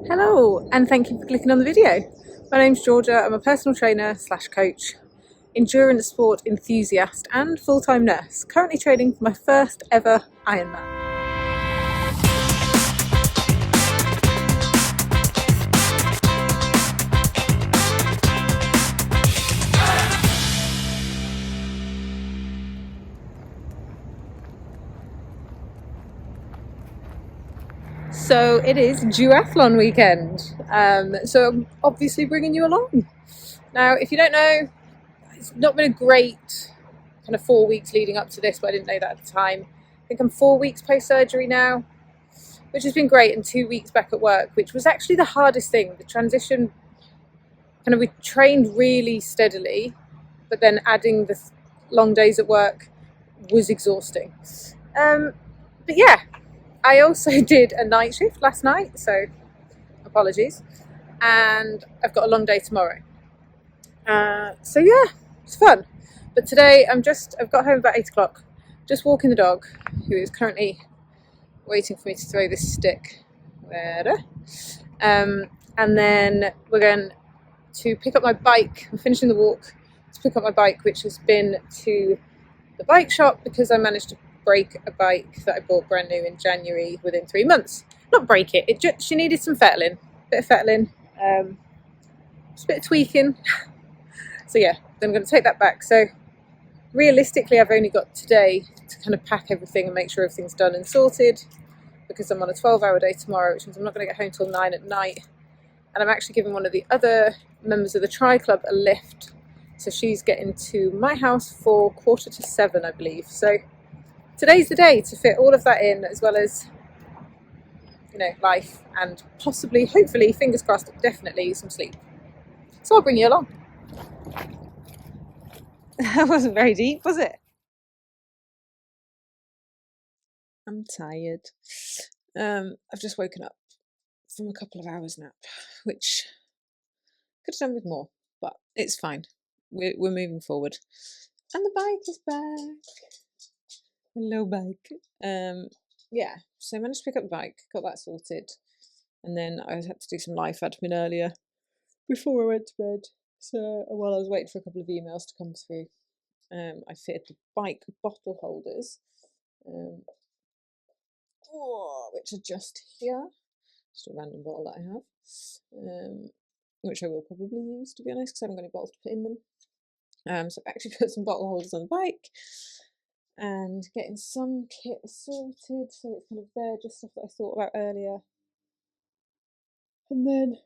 Hello, and thank you for clicking on the video. My name's Georgia. I'm a personal trainer / coach, endurance sport enthusiast and full-time nurse, currently training for my first ever Ironman. So it is duathlon weekend, so I'm obviously bringing you along. Now, if you don't know, it's not been a great kind of 4 weeks leading up to this, but I didn't know that at the time. I think I'm 4 weeks post-surgery now, which has been great, and 2 weeks back at work, which was actually the hardest thing. The transition, we trained really steadily, but then adding the long days at work was exhausting. But yeah, I also did a night shift last night, so apologies, and I've got a long day tomorrow. So yeah, it's fun. But today I've got home about 8 o'clock, just walking the dog, who is currently waiting for me to throw this stick. And then we're going to pick up my bike. I'm finishing the walk to pick up my bike, which has been to the bike shop because I managed to break a bike that I bought brand new in January within 3 months. Not break it, she needed some fettling, just a bit of tweaking. So yeah, then I'm going to take that back. So realistically, I've only got today to kind of pack everything and make sure everything's done and sorted, because I'm on a 12-hour day tomorrow, which means I'm not going to get home till 9 at night. And I'm actually giving one of the other members of the Tri Club a lift, so she's getting to my house for 6:45, I believe. So today's the day to fit all of that in, as well as, life and possibly, hopefully, fingers crossed, definitely some sleep. So I'll bring you along. That wasn't very deep, was it? I'm tired. I've just woken up from a couple of hours nap, which could have done with more, but it's fine. We're moving forward. And the bike is back. Hello, bike. Yeah, so I managed to pick up the bike, got that sorted, and then I had to do some life admin earlier before I went to bed. So while I was waiting for a couple of emails to come through, I fitted the bike bottle holders, which are just here. Just a random bottle that I have, which I will probably use, to be honest, because I haven't got any bottles to put in them. So I've actually put some bottle holders on the bike, and getting some kit sorted, so it's kind of there, just stuff that I thought about earlier. And then,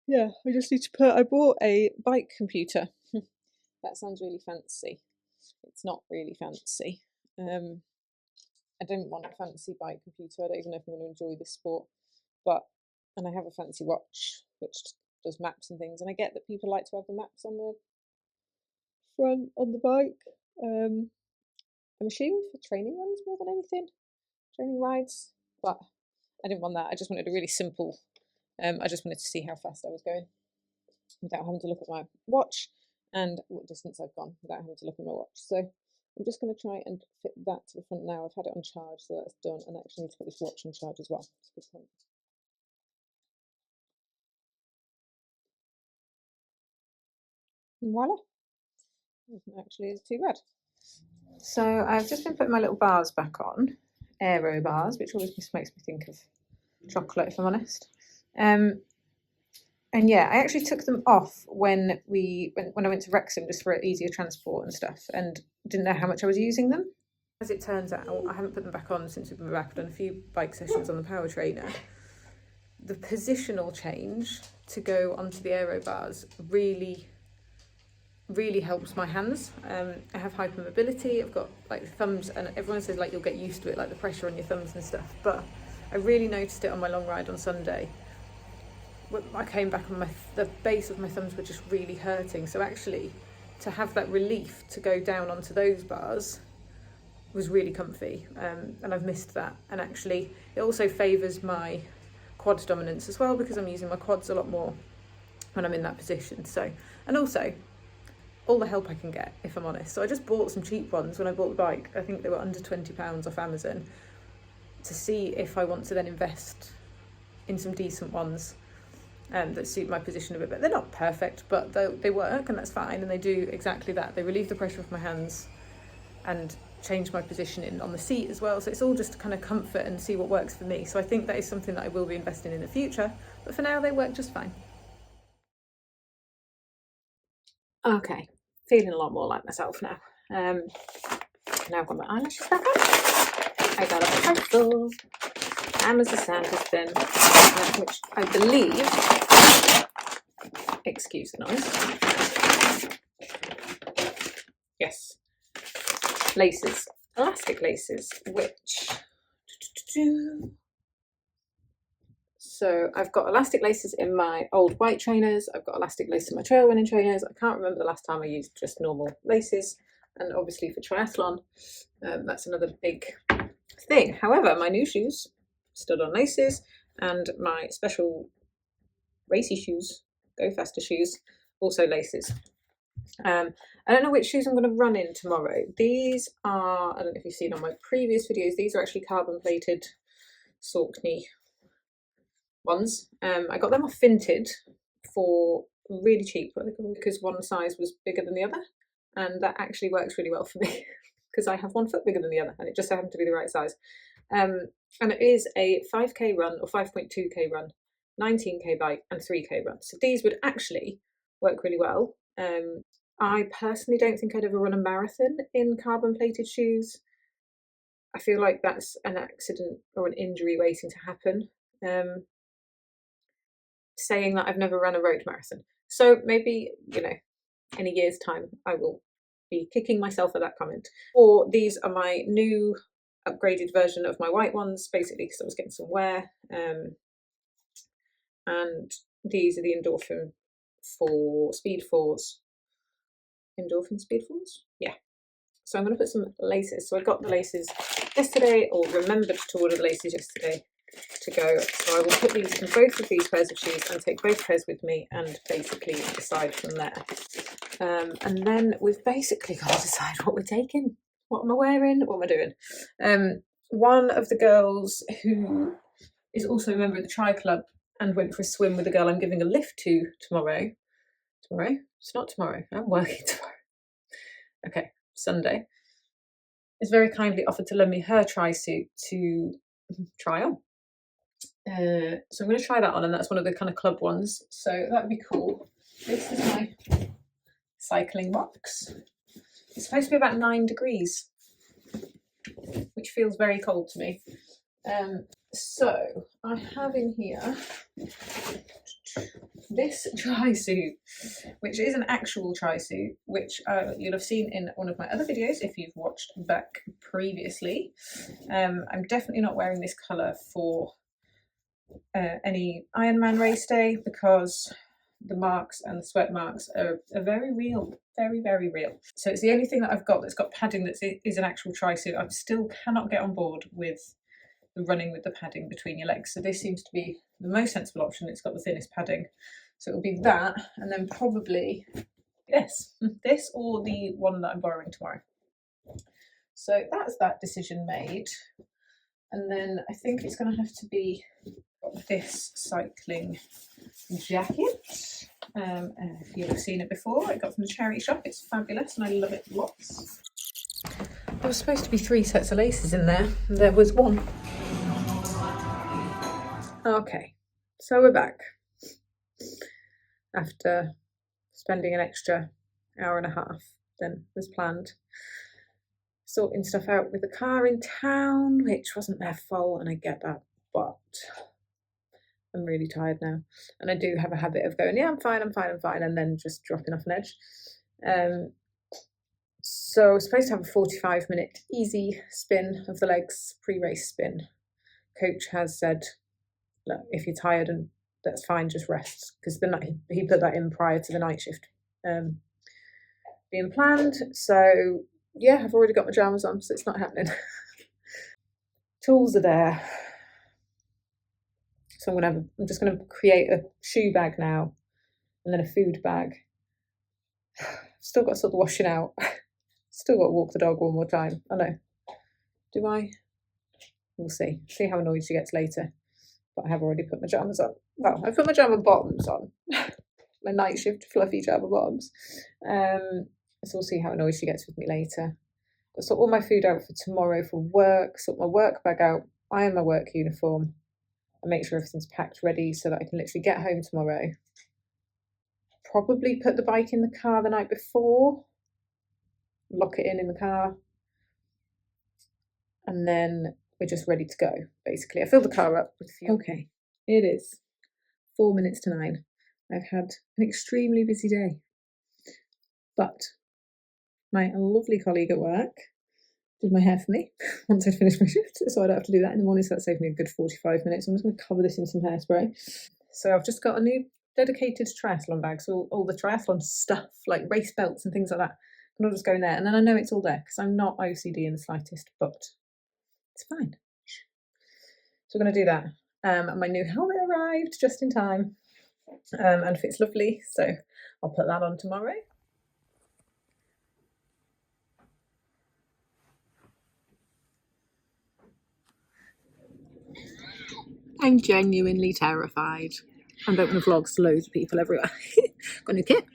yeah, I just need to I bought a bike computer. That sounds really fancy. It's not really fancy. I don't want a fancy bike computer. I don't even know if I'm going to enjoy this sport. And I have a fancy watch, which does maps and things. And I get that people like to have the maps on the front, on the bike. I'm assuming for training runs more than anything, training rides, but I didn't want that. I just wanted a really simple, I just wanted to see how fast I was going without having to look at my watch and what distance I've gone without having to look at my watch. So I'm just going to try and fit that to the front now. I've had it on charge, so that's done, and I actually need to put this watch on charge as well. That's a good point. And voila, actually is too bad. So I've just been putting my little bars back on, aero bars, which always just makes me think of chocolate, if I'm honest. And yeah, I actually took them off when I went to Wrexham, just for easier transport and stuff, and didn't know how much I was using them. As it turns out, I haven't put them back on since we've been back. I've done a few bike sessions on the power trainer. The positional change to go onto the aero bars really helps my hands. I have hypermobility. I've got thumbs, and everyone says you'll get used to it, the pressure on your thumbs and stuff, but I really noticed it on my long ride on Sunday. When I came back on the base of my thumbs were just really hurting, so actually to have that relief to go down onto those bars was really comfy, and I've missed that. And actually it also favours my quad dominance as well, because I'm using my quads a lot more when I'm in that position. So, and also all the help I can get, if I'm honest. So I just bought some cheap ones when I bought the bike. I think they were under £20 off Amazon, to see if I want to then invest in some decent ones that suit my position a bit better. They're not perfect, but they work, and that's fine, and they do exactly that. They relieve the pressure off my hands and change my position on the seat as well. So it's all just to kind of comfort and see what works for me. So I think that is something that I will be investing in the future, but for now they work just fine. Okay, feeling a lot more like myself now. Now I've got my eyelashes back on. I got a pencil. Amazon Santa's bin, which I believe, excuse the noise, yes, laces, elastic laces, which, so I've got elastic laces in my old white trainers, I've got elastic laces in my trail running trainers. I can't remember the last time I used just normal laces, and obviously for triathlon, that's another big thing. However, my new shoes stood on laces, and my special racy shoes, Go Faster shoes, also laces. I don't know which shoes I'm going to run in tomorrow. These are, I don't know if you've seen on my previous videos, these are actually carbon plated Saucony ones. I got them off Vinted for really cheap because one size was bigger than the other, and that actually works really well for me because I have 1 foot bigger than the other, and it just so happened to be the right size. And it is a 5k run or 5.2k run, 19k bike and 3k run. So these would actually work really well. I personally don't think I'd ever run a marathon in carbon plated shoes. I feel like that's an accident or an injury waiting to happen. Saying that, I've never run a road marathon. So maybe, you know, in a year's time, I will be kicking myself for that comment. Or these are my new upgraded version of my white ones, basically because I was getting some wear. And these are the Endorphin for Speed 4s. Endorphin Speed 4s? Yeah. So I'm going to put some laces. So I got the laces yesterday, or remembered to order the laces yesterday to go. So I will put these in both of these pairs of shoes and take both pairs with me and basically decide from there. And then we've basically got to decide what we're taking. What am I wearing? What am I doing? One of the girls who is also a member of the Tri Club and went for a swim with the girl I'm giving a lift to tomorrow. Tomorrow? It's not tomorrow. I'm working tomorrow. Okay, Sunday. Is very kindly offered to lend me her tri-suit to try on. So I'm going to try that on, and that's one of the kind of club ones. So that'd be cool. This is my cycling box. It's supposed to be about 9 degrees, which feels very cold to me. So I have in here this tri-suit, which is an actual tri-suit, which you'll have seen in one of my other videos if you've watched back previously. I'm definitely not wearing this colour for any Ironman race day because the marks and the sweat marks are very real, very, very real. So it's the only thing that I've got that's got padding that is an actual tri-suit. I still cannot get on board with the running with the padding between your legs. So this seems to be the most sensible option. It's got the thinnest padding. So it'll be that, and then probably this or the one that I'm borrowing tomorrow. So that's that decision made. And then I think it's going to have to be this cycling jacket. If you've seen it before, I got from the charity shop. It's fabulous and I love it lots. There was supposed to be 3 sets of laces in there. There was 1. Okay, so we're back after spending an extra hour and a half than was planned, sorting stuff out with the car in town, which wasn't their fault, and I get that, but I'm really tired now, and I do have a habit of going, yeah, I'm fine, and then just dropping off an edge. So I was supposed to have a 45-minute easy spin of the legs, pre-race spin. Coach has said, look, if you're tired, and that's fine, just rest, because he put that in prior to the night shift being planned. So yeah, I've already got my pajamas on, so it's not happening. Tools are there, so I'm just going to create a shoe bag now, and then a food bag. Still got to sort the washing out. Still got to walk the dog one more time. I know. Do I? We'll see. See how annoyed she gets later. but I have already put my pyjamas on. Well, I've put my pyjama bottoms on. My night shift fluffy pyjama bottoms. So we'll see how annoyed she gets with me later. I'll sort all my food out for tomorrow for work, sort my work bag out, iron my work uniform, and make sure everything's packed ready so that I can literally get home tomorrow. Probably put the bike in the car the night before, lock it in the car, and then we're just ready to go, basically. I filled the car up with fuel. Okay, it is 4 minutes to 9. I've had an extremely busy day, but my lovely colleague at work did my hair for me once I'd finished my shift, so I don't have to do that in the morning, so that saved me a good 45 minutes. I'm just going to cover this in some hairspray. So I've just got a new dedicated triathlon bag, so all the triathlon stuff, like race belts and things like that, can all just go in there, and then I know it's all there, because I'm not OCD in the slightest, but it's fine. So we're going to do that. And my new helmet arrived just in time, and fits lovely, so I'll put that on tomorrow. I'm genuinely terrified. I don't want to vlog to loads of people everywhere. Got a new kit.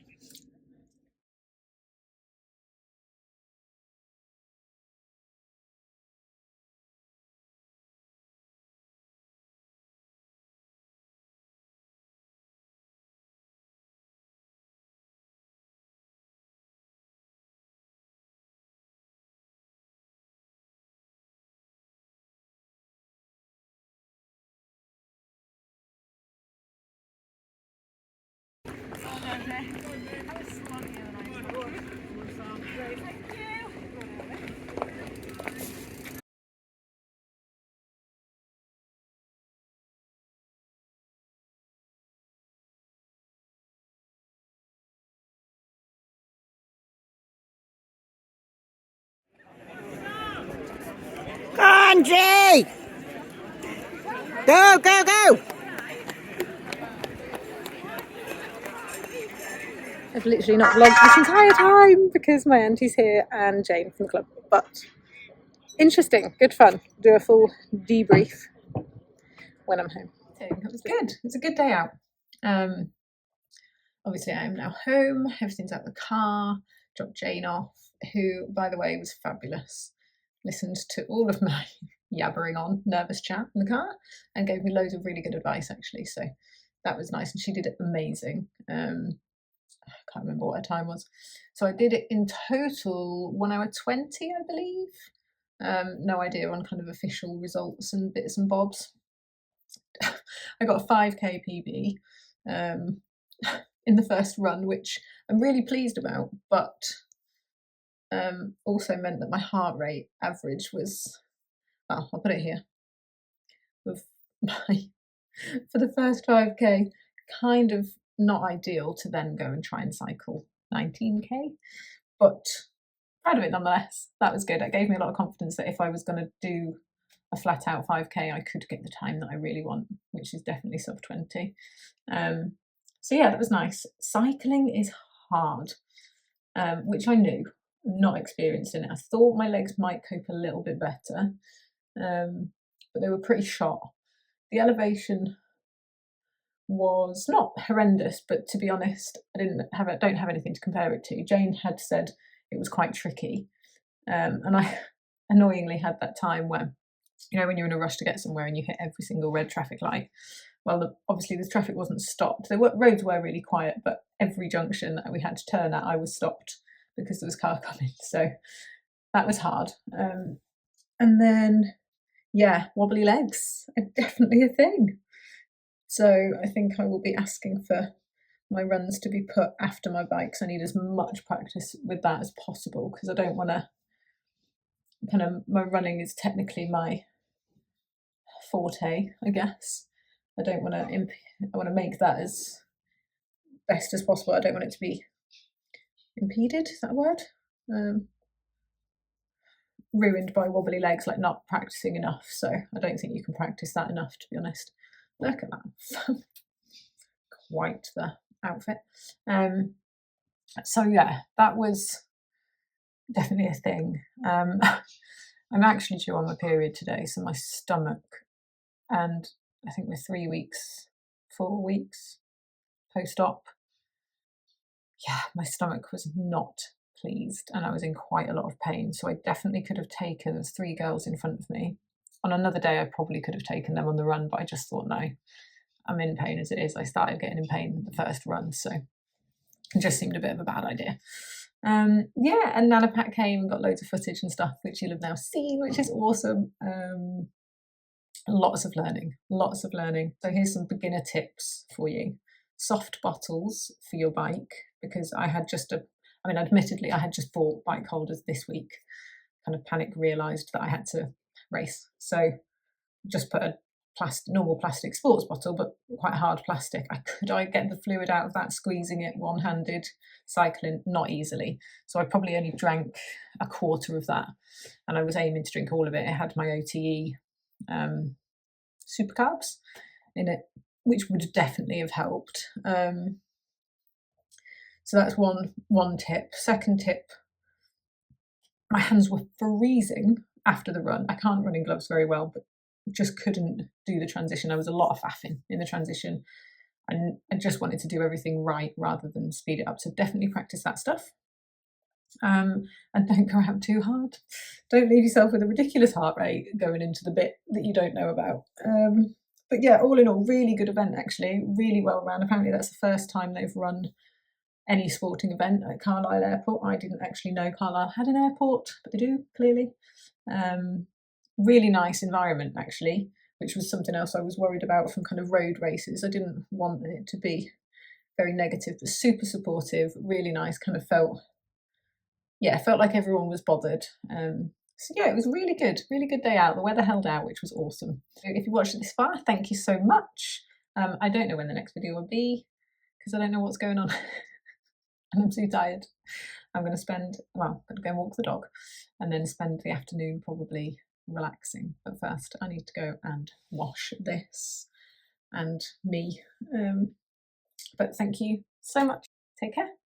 Angie! Go, go, go! I've literally not vlogged this entire time because my auntie's here and Jane from the club, but interesting, good fun. Do a full debrief when I'm home. It was good. It's a good day out. Obviously I am now home, everything's out of the car, dropped Jane off, who, by the way, was fabulous. Listened to all of my yabbering on, nervous chat in the car, and gave me loads of really good advice, actually, so that was nice, and she did it amazing. I can't remember what her time was. So I did it in total 1 hour 20, I believe. No idea on kind of official results and bits and bobs. I got a 5k PB in the first run, which I'm really pleased about, but also meant that my heart rate average was, well, I'll put it here, of my, for the first 5k, kind of not ideal to then go and try and cycle 19k, but proud of it nonetheless. That was good. It gave me a lot of confidence that if I was going to do a flat out 5k, I could get the time that I really want, which is definitely sub 20. So yeah, that was nice. Cycling is hard, which I knew. I'm not experienced in it. I thought my legs might cope a little bit better, but they were pretty shot. The elevation was not horrendous, but to be honest, I don't have anything to compare it to. Jane had said it was quite tricky, and I annoyingly had that time where, you know, when you're in a rush to get somewhere and you hit every single red traffic light. Well, obviously the traffic wasn't stopped. Roads were really quiet, but every junction that we had to turn at, I was stopped because there was car coming. So that was hard. And then, yeah, wobbly legs are definitely a thing. So I think I will be asking for my runs to be put after my bikes. I need as much practice with that as possible, because I don't want to my running is technically my forte, I guess. I don't want to I want to make that as best as possible. I don't want it to be impeded, is that a word? Ruined by wobbly legs, like not practicing enough. So I don't think you can practice that enough, to be honest. Look at that. Quite the outfit. So yeah, that was definitely a thing. I'm actually due on my period today, so my stomach and I think we're 4 weeks post-op. Yeah, my stomach was not pleased and I was in quite a lot of pain. So I definitely could have taken, there's 3 girls in front of me. On another day, I probably could have taken them on the run, but I just thought, no, I'm in pain as it is. I started getting in pain the first run, so it just seemed a bit of a bad idea. Yeah, and Nana Pat came and got loads of footage and stuff, which you'll have now seen, which is awesome. Lots of learning. So here's some beginner tips for you. Soft bottles for your bike, because I had just admittedly, I had just bought bike holders this week, kind of panic realised that I had to race. So just put a normal plastic sports bottle, but quite hard plastic. Could I get the fluid out of that, squeezing it one-handed, cycling? Not easily. So I probably only drank a quarter of that, and I was aiming to drink all of it. It had my OTE super carbs in it, which would definitely have helped. So that's one tip. Second tip, my hands were freezing after the run. I can't run in gloves very well, but just couldn't do the transition. There was a lot of faffing in the transition, and I just wanted to do everything right rather than speed it up. So definitely practice that stuff. And don't go out too hard. Don't leave yourself with a ridiculous heart rate going into the bit that you don't know about. But yeah, all in all, really good event actually, really well run. Apparently that's the first time they've run any sporting event at Carlisle Airport. I didn't actually know Carlisle had an airport, but they do, clearly. Really nice environment actually, which was something else I was worried about from kind of road races. I didn't want it to be very negative, but super supportive, really nice, kind of felt like everyone was bothered. So yeah, it was really good day out. The weather held out, which was awesome. So if you watched it this far, thank you so much. I don't know when the next video will be because I don't know what's going on and I'm too tired. I'm going to go and walk the dog and then spend the afternoon probably relaxing. But first I need to go and wash this and me. But thank you so much. Take care.